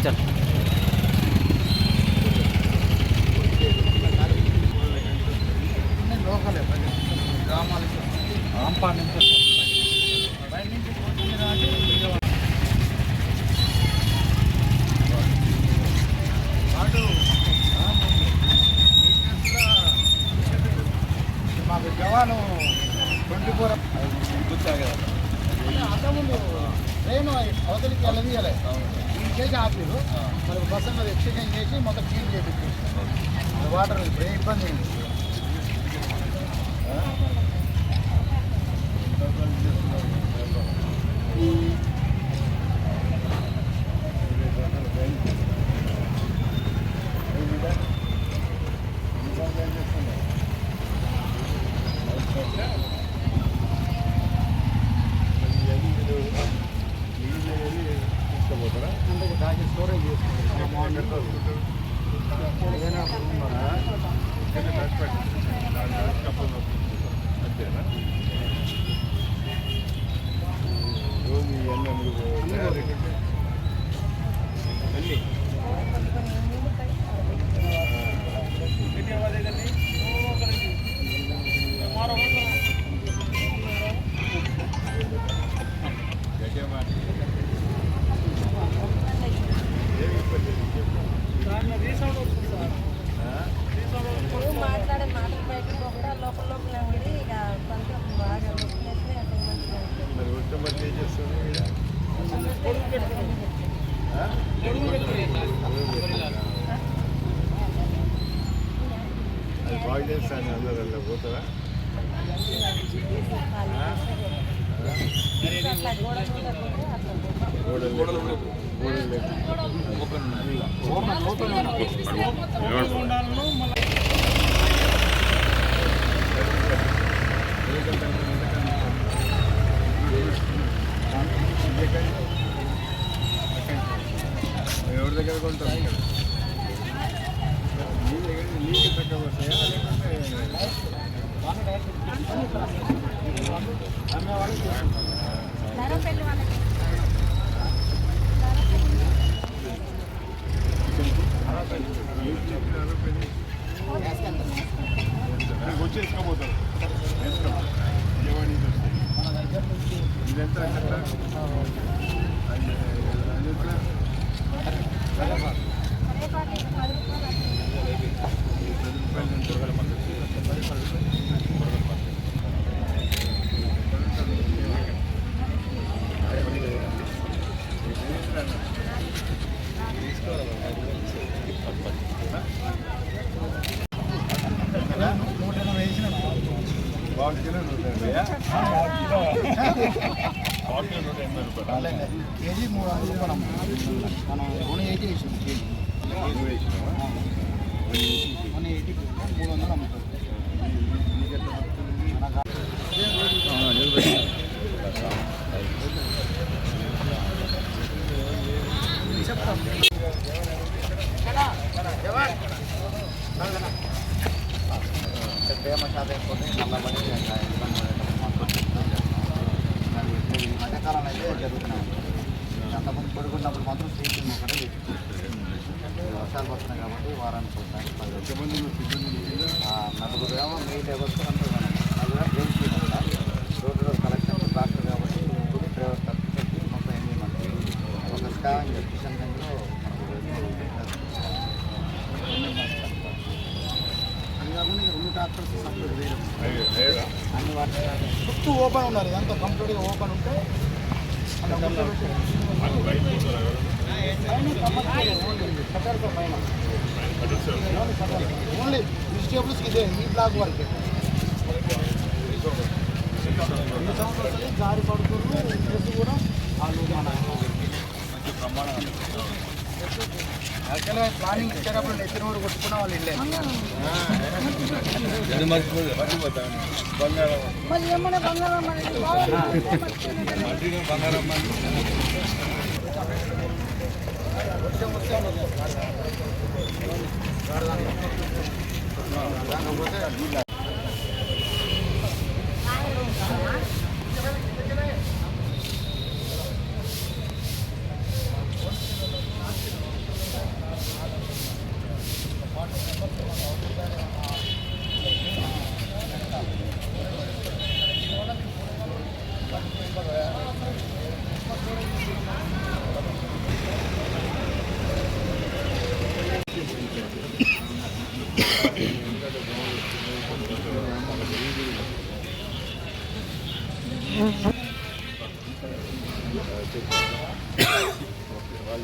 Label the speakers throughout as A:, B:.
A: చల్
B: లోకలే గ్రామాలకి రాంపా నుంచి బయట నుంచి మాకు జవాను 24 అంతకుముందు ట్రైన్ అవతలికి వెళ్ళదీయలే క్లీన్ చేసి ఆపిరు మరి బస్ అన్నది ఎక్స్చేంజ్ చేసి మొత్తం క్లీన్ చేయించారు వాటర్ ఇప్పుడు ఇబ్బంది అయింది. దానికి స్టోరేజ్
C: అంతేనా రోజు అన్నీ
D: మాట్లాడే మాటలు బయట కూడా లోపల లోపల ఉండి ఇక కొంచెం బాగా
C: మరి వచ్చే మరి ఏం చేస్తుంది అది బాగా చేస్తాను అందరూ అలా పోతారా ఎవరి దగ్గర కొంటారు నీకు తక్కువ వస్తాయా వచ్చేసుకోబోతారు విజయవాడ నుంచి వస్తాయి ఇదంతా
B: కేజీ 300 రూపాయలు మనం 180 వేసాం కేజీ 180 300 అమ్ముతాం. చెప్తాం ప్రేమ శాతం అయిపోతే నల్లబడి మధ్యకాలం అయితే జరుగుతున్నాయి. అంతమంది పడుకున్నప్పుడు మాత్రం స్టేషన్ ఒకటే వర్షాలు వస్తున్నాయి కాబట్టి వారానికి వస్తాయి 10 నలుగురు ఏమో మెయిల్ ఎవరు అంతా రోడ్డు రోజు కలెక్షన్ డాక్టర్ కాబట్టి డ్రైవర్ తప్పి మొత్తం 8 మంది ఒక స్టాఫ్ కిషన్ గంజ్లో అది కాకుండా 2 డాక్టర్స్ సపరేట్ వేయడం అన్ని వాటి చుట్టూ ఓపెన్ ఉన్నారు. ఇదంతా కంప్లీట్గా ఓపెన్ ఉంటే ఓన్లీ వెజిటేబుల్స్ ఇదే ఈ బ్లాక్ వరకే 2 సంవత్సరాలు జారి పడుతున్నారు. ప్లస్ కూడా వాళ్ళు మన యాక్చువల్గా ప్లానింగ్ ఇచ్చేటప్పుడు నెత్తిన ఊరు కొట్టుకున్న వాళ్ళు వెళ్ళే బంగారం కాకపోతే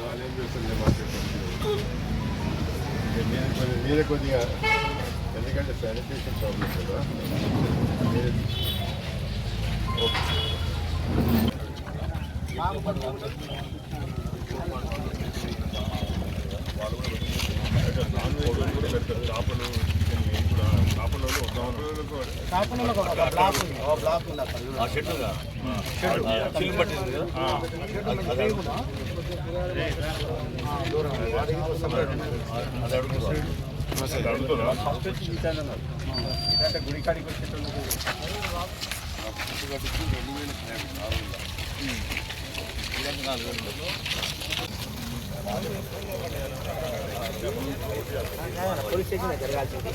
C: వాళ్ళు ఏం చేస్తారు మార్కెట్ మీరే కొద్దిగా ఎందుకంటే శానిటేషన్ ప్రాబ్లం కదా మీరే
B: గుడి కాడికి వచ్చేటప్పుడు పోలీస్ స్టేషన్ జరగాల్సింది.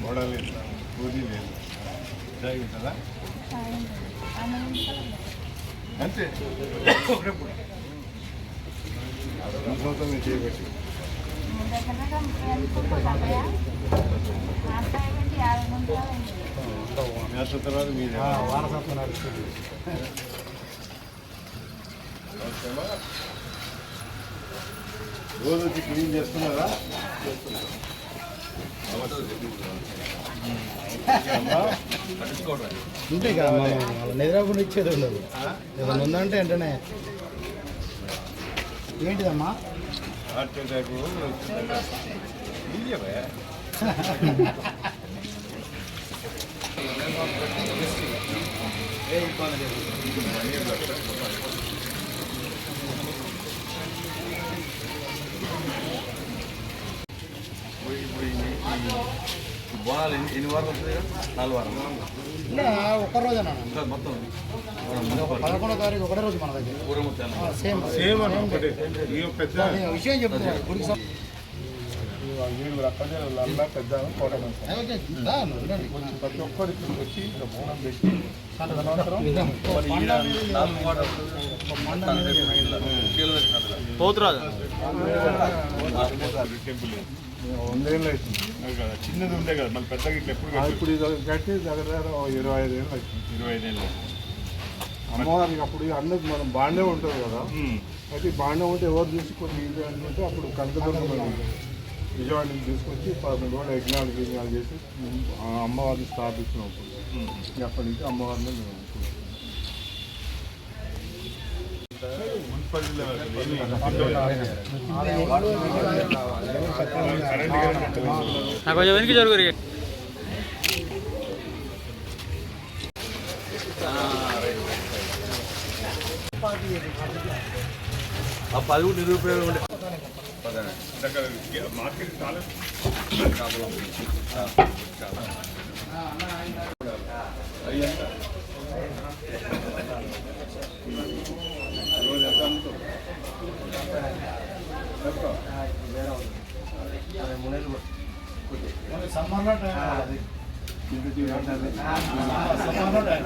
B: మోడల్ పూరి లేదు చాయ్ ఉంటుందా అంతే సంవత్సరం మీరు చేయబట్టి మ్యాచ్ తర్వాత మీరు వారసత్వం నడుస్తుంది.
C: రోజు వచ్చి క్లీన్ చేస్తున్నారా
B: ఉంటాయి కదా మనం వాళ్ళ నిద్రకుండా ఇచ్చేది ఉండదు. ఏదైనా ఉందంటే వెంటనే ఏంటిదమ్మా
C: హార్ట్ అటాక్
A: బోనాలు ఎన్ని వారాలు వస్తుంది? 4 వారాలు
B: ఒక్కరోజేనా
A: మొత్తం
B: 11వ తారీఖు ఒకటే రోజు మన దగ్గర
A: ఊర మొత్తం
B: సేమ్
C: సేమ్ ఒకటే ఈ పెద్ద
B: విషయం చెప్తున్నాను గుడికి
C: పెద్ద ప్రతి ఒక్కరికి వచ్చి బోనం పెట్టి
A: పోతురాదు
C: టెంపుల్ 100 ఏళ్ళు అవుతుంది కదా, చిన్నది ఉండే కదా మళ్ళీ పెద్దగా ఇట్లా ఎప్పుడు ఇప్పుడు కట్టి దగ్గర 25 ఏళ్ళు అవుతుంది. 25 ఏళ్ళు
E: అమ్మవారికి అప్పుడు అన్నది మనం బాగానే ఉంటుంది కదా. అయితే బాగానే ఉంటే ఎవరు చూసి కొన్ని ఇది అనుకుంటే అప్పుడు కనకదుర్గం విజయవాడ నుంచి తీసుకొచ్చి 11 రోజులు యజ్ఞాలు చేసి అమ్మవారిని స్థాపించినప్పుడు అప్పటి నుంచి అమ్మవారిని మేము
A: కొంచెం వెనక్కి జరుగురు. ఆ 10 కూడా నిరుపయోగం ఉండే
C: మార్కెట్ చాలా
B: సమ్మర్లో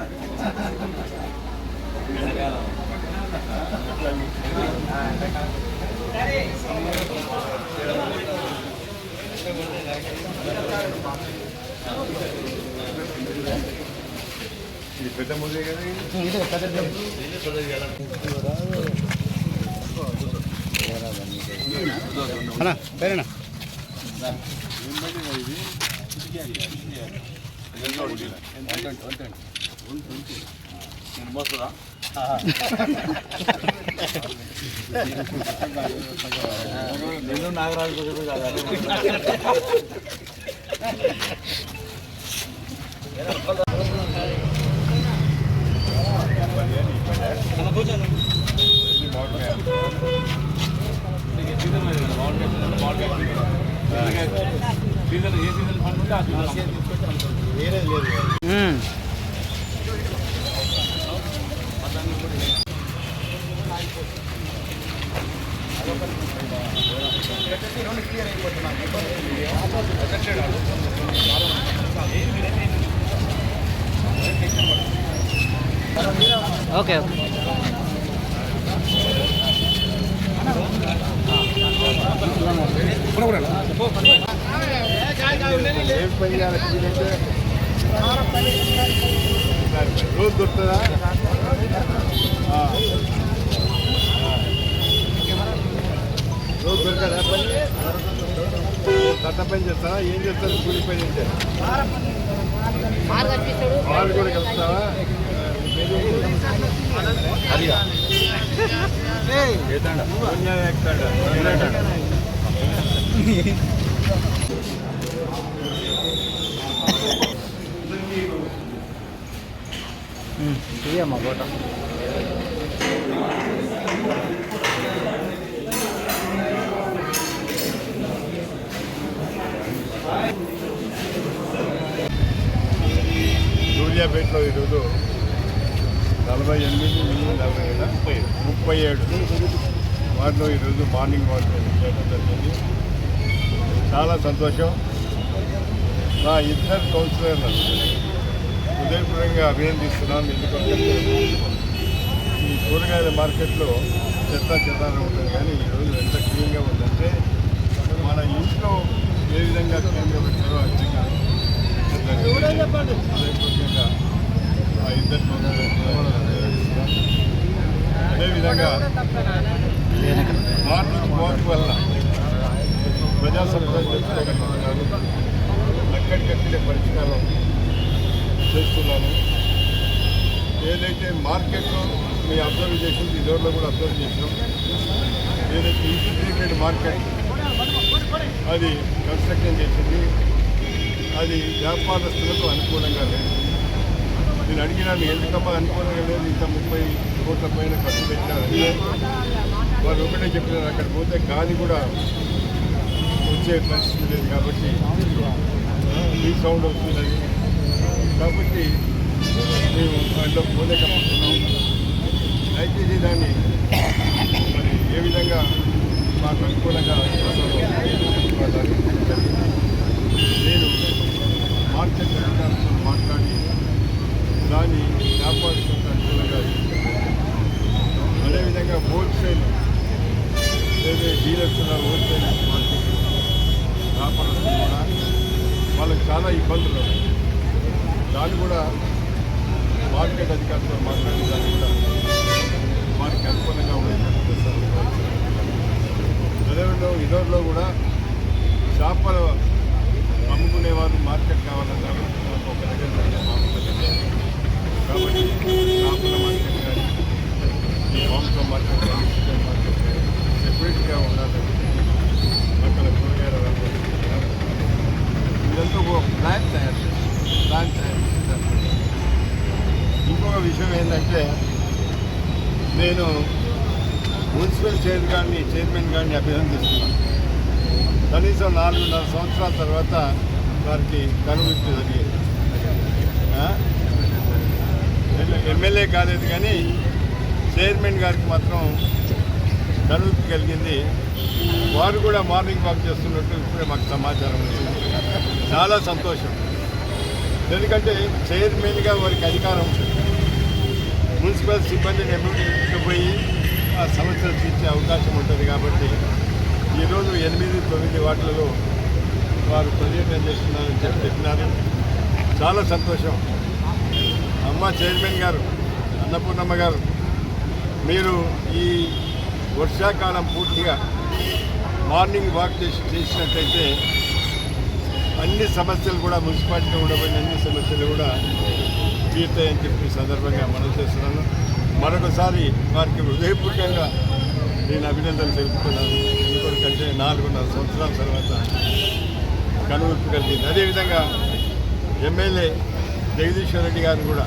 C: ఇది పెద్ద ముదే కదా
B: పేరేనా
A: నేను మోస్తుందా నేను నాగరాజు సీజన్ ఏ సీజన్ ఫండ్ ఉంటే ఆ సీజన్
B: వేరే లేదు. క్లియర్ అయిపోతున్నాం.
F: ఓకే
C: ఏం పని చేయాలి రోజు దొరుకుతుందా? రోజు దొరకదా పని? కట్ట పని చేస్తావా? ఏం చేస్తారు కూలి పని అంటే? వాళ్ళు కూడా కలుస్తావా?
F: ఇయ్యమ్మా ఫోటో
C: సూర్యాపేటలో ఈరోజు 37 వాటిలో ఈరోజు మార్నింగ్ వాక్ చేయడం జరిగింది. చాలా సంతోషం. నా ఇద్దరు కౌన్సిలర్లు హృదయపూర్వకంగా అభినందిస్తున్నాను. ఎందుకంటే ఈ కూరగాయల మార్కెట్లో చెత్తారం ఉంటుంది, కానీ ఈరోజు ఎంత క్లీన్గా ఉందంటే మన ఇంట్లో ఏ విధంగా క్లీన్గా పెట్టారో ఆ విధంగా హృదయపూర్వకంగా ఆ ఇద్దరు అదేవిధంగా మార్నింగ్ వాక్ వల్ల ప్రజా సంపదలు తెలుసుకోగలుగుతున్నారు. అక్కడికక్కడే పరిష్కారం చేస్తున్నాను. ఏదైతే మార్కెట్లో మీ అబ్జర్వ్ చేసింది ఇదోర్లో కూడా అబ్జర్వ్ చేసినాం. ఏదైతే ఇంటిగ్రేటెడ్ మార్కెట్ అది కన్స్ట్రక్షన్ చేసింది, అది వ్యాపారస్తులకు అనుకూలంగా లేదు. నేను అడిగినాను ఎందుకమ్మా అనుకూలంగా లేదు, ఇంత 30 కోట్ల పైన ఖర్చు పెట్టినారంటే వాళ్ళు ఒకటే చెప్పినారు, అక్కడ పోతే గాలి కూడా వచ్చే పరిస్థితి లేదు కాబట్టి రీసౌండ్ వస్తున్నది కాబట్టి మేము అందులో పోలేకపోతున్నాం. దయచేసి దాన్ని మరి ఏ విధంగా మాకు అనుకూలంగా నేను మార్కెట్ అధికారులతో మాట్లాడి దాన్ని వ్యాపారస్తులకు అనుకూలంగా అదేవిధంగా హోల్సేల్ ఏదైతే డీలర్స్ ఉన్నారు హోల్సేల్ మార్కెట్ వ్యాపారస్తులు కూడా వాళ్ళకి చాలా ఇబ్బందులు ఉన్నాయి. దాన్ని కూడా మార్కెట్ అధికారులతో మాట్లాడి దాన్ని కూడా వారికి అనుకూలంగా ఉండేటట్టు చేస్తారు. అదేవిధంగా ఇదోర్లో కూడా చేపలు అమ్ముకునేవారు మార్కెట్ కావాలన్నారు. ఒక దగ్గర కాబట్టి చేపల మార్కెట్ కానీ ఈ మాంసం మార్కెట్ కానీ చికెన్ మార్కెట్ కానీ సెపరేట్గా ఉండాలని అక్కడ కూరగాయల వ్యాపారం ఇదంతా ఒక ప్లాన్ తయారు చేస్తారు. ఇంకొక విషయం ఏంటంటే నేను మున్సిపల్ చైర్మన్ గారిని అభినందిస్తున్నాను. కనీసం 4.5 సంవత్సరాల తర్వాత వారికి కనువిప్పు జరిగేది. ఎమ్మెల్యే కాలేదు కానీ చైర్మన్ గారికి మాత్రం కనువిప్పు కలిగింది. వారు కూడా మార్నింగ్ వాక్ చేస్తున్నట్టు ఇప్పుడే మాకు సమాచారం వచ్చింది. చాలా సంతోషం. ఎందుకంటే చైర్మన్గా వారికి అధికారం ఉంటుంది. మున్సిపల్ సిబ్బందిని ఎమ్మెల్యేకి ఆ సమస్యలు తీర్చే అవకాశం ఉంటుంది. కాబట్టి ఈరోజు 8-9 వార్డులలో వారు పర్యటన చేస్తున్నారని చెప్పినారు. చాలా సంతోషం. అమ్మ చైర్మన్ గారు, అన్నపూర్ణమ్మ గారు, మీరు ఈ వర్షాకాలం పూర్తిగా మార్నింగ్ వాక్ చేసినట్టయితే అన్ని సమస్యలు కూడా మున్సిపాలిటీలో ఉండబడిన అన్ని సమస్యలు కూడా తీరుతాయని చెప్పి ఈ సందర్భంగా మనం చేస్తున్నాను. మరొకసారి వారికి హృదయపూర్వకంగా నేను అభినందనలు తెలుపుతున్నాను. ఎందుకంటే 4.5 సంవత్సరాల తర్వాత కనువిప్పు కలిగింది. అదేవిధంగా ఎమ్మెల్యే జగదీశ్వర్ రెడ్డి గారు కూడా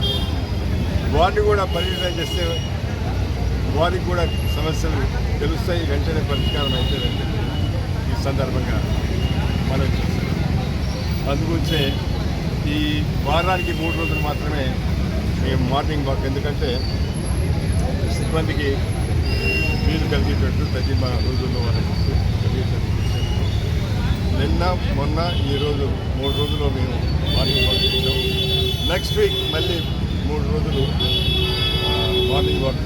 C: వారిని కూడా పర్యటన చేస్తే వారికి కూడా సమస్యలు తెలుస్తాయి, వెంటనే పరిష్కారం అవుతుందని చెప్పి ఈ సందర్భంగా మనం చేస్తున్నాం. అందుగురించే ఈ వారానికి 3 రోజులు మాత్రమే మేము మార్నింగ్ వాక్, ఎందుకంటే సిబ్బందికి వీలు కలిగేటట్టు తగ్గి మా రోజుల్లో వాళ్ళకి కలిగేటట్టు నిన్న మొన్న ఈరోజు 3 రోజుల్లో మేము మార్నింగ్ వాక్ చేసాం. నెక్స్ట్ వీక్ మళ్ళీ 3 రోజులు మార్నింగ్ వాక్